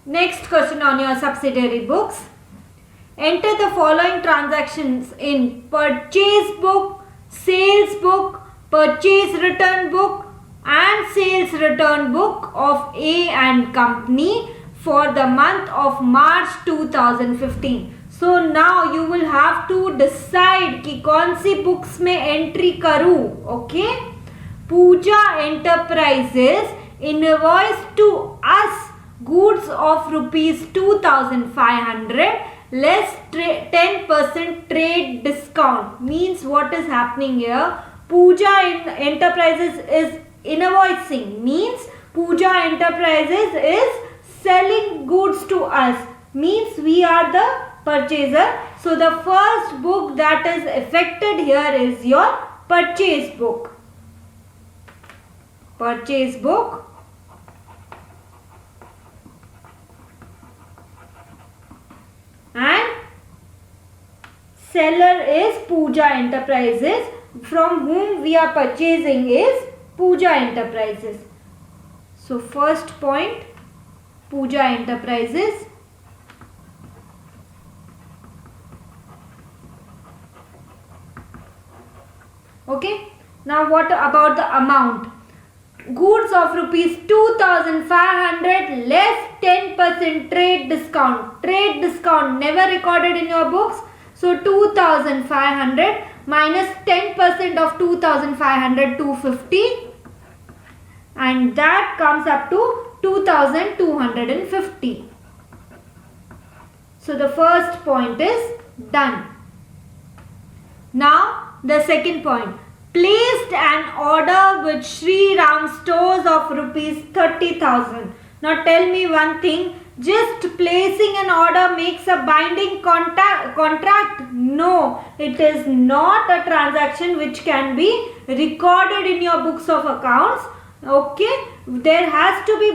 Next question on your subsidiary books. Enter the following transactions in purchase book, sales book, purchase return book and sales return book of A and Company for the month of March 2015. So now you will have to decide कि कौन सी books में entry करूँ. Okay? Pooja Enterprises invoiced to us goods of rupees 2,500 less 10% trade discount. Means what is happening here? Pooja Enterprises is invoicing. Means Pooja Enterprises is selling goods to us. Means we are the purchaser. So the first book that is affected here is your purchase book. Purchase book. And seller is Pooja Enterprises. From whom we are purchasing is Pooja Enterprises. So first point, Pooja Enterprises. Okay. Now what about the amount? Goods of rupees 2,500 less 10% trade discount. Trade discount never recorded in your books. So 2,500 minus 10% of 2,500, 250. And that comes up to 2,250. So the first point is done. Now the second point. Placed an order with Sri Ram stores of rupees 30,000. Now tell me one thing. Just placing an order makes a binding contract? No, it is not a transaction which can be recorded in your books of accounts. Okay, there has to be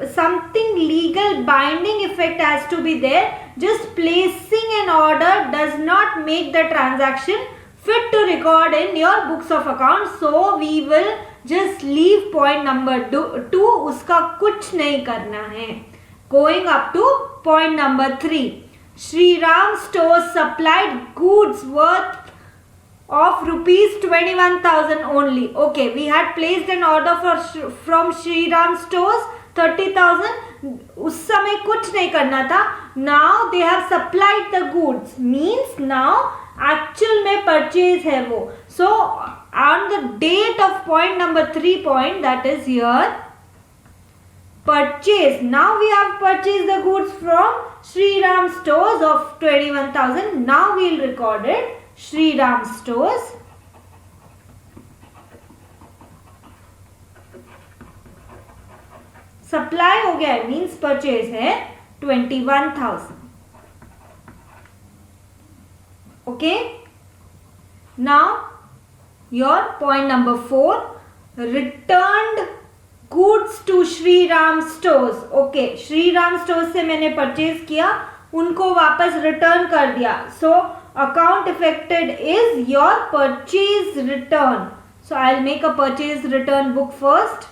something legal binding effect has to be there. Just placing an order does not make the transaction fit to record in your books of accounts. So we will just leave point number 2. उसका कुछ नहीं करना है. Going up to point number 3. Sri Ram stores supplied goods worth of rupees 21,000 only. Okay, we had placed an order from Sri Ram stores 30,000. उस समय कुछ नहीं करना था. Now they have supplied the goods. Means now actual में purchase है वो. So on the date of point number 3 point, that is here, purchase. Now we have purchased the goods from Sri Ram stores of 21,000. Now we will record it. Sri Ram stores. Supply हो गया है, means purchase है 21,000. Okay. Now your point number 4. Returned goods to Sri Ram stores. Okay, Sri Ram stores से मैंने purchase किया, उनको वापस return कर दिया. So account affected is your purchase return. So I'll make a purchase return book first.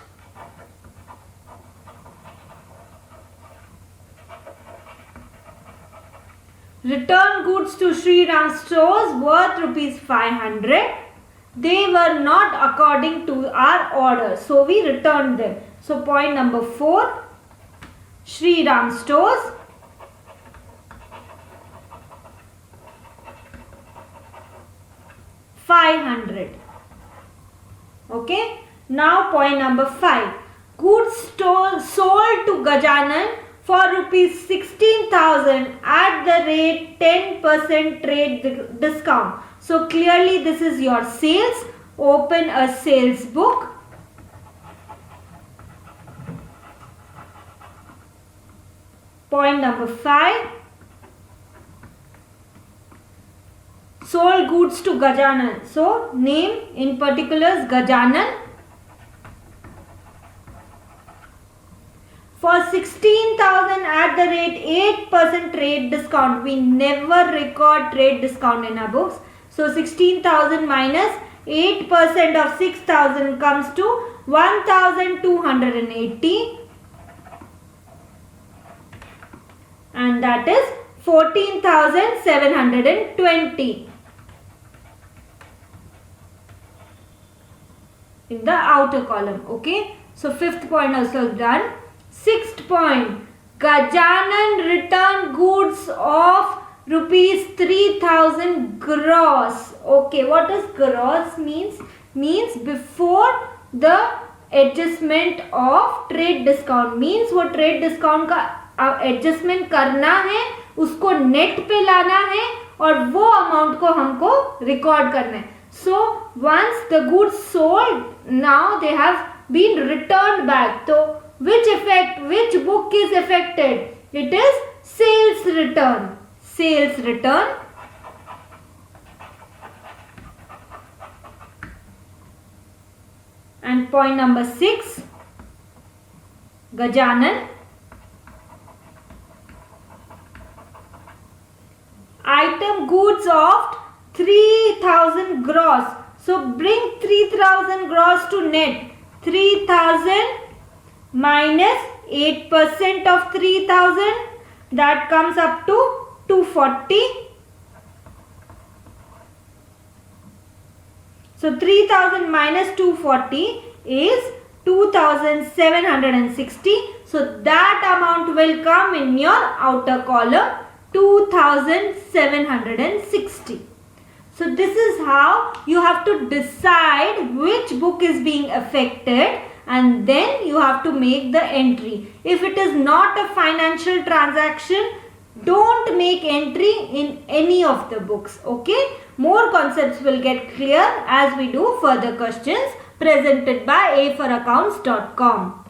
Return goods to Sri Ram stores worth rupees 500. They were not according to our order. So we returned them. So point number 4. Sri Ram stores. $500. Okay. Now point number 5. Goods sold to Gajanan for rupees 16,000 at the rate 10% trade discount. So clearly this is your sales. Open a sales book. Point number 5. Sold goods to Gajanan. So name in particulars Gajanan. For 16,000 at the rate 8% trade discount. We never record trade discount in our books. So 16,000 minus 8% of 6,000 comes to 1,280. and that is 14,720 in the outer column. Okay, so fifth point also done. Sixth point, Gajanan returned goods of rupees 3,000 gross. Okay, what does gross means? Means before the adjustment of trade discount. Means वो trade discount का adjustment करना है, उसको net पे लाना है और वो amount को हमको record करना है. So once the goods sold, now they have been returned back. So which book is affected? It is sales return. Sales return. And point number 6, Gajanan. Item goods of 3,000 gross. So bring 3,000 gross to net. 3,000 minus 8% of 3,000, that comes up to 240. So 3,000 minus 240 is 2,760. So that amount will come in your outer column, 2,760. So this is how you have to decide which book is being affected, and then you have to make the entry. If it is not a financial transaction, don't make entry in any of the books. Okay, more concepts will get clear as we do further questions presented by aforaccounts.com.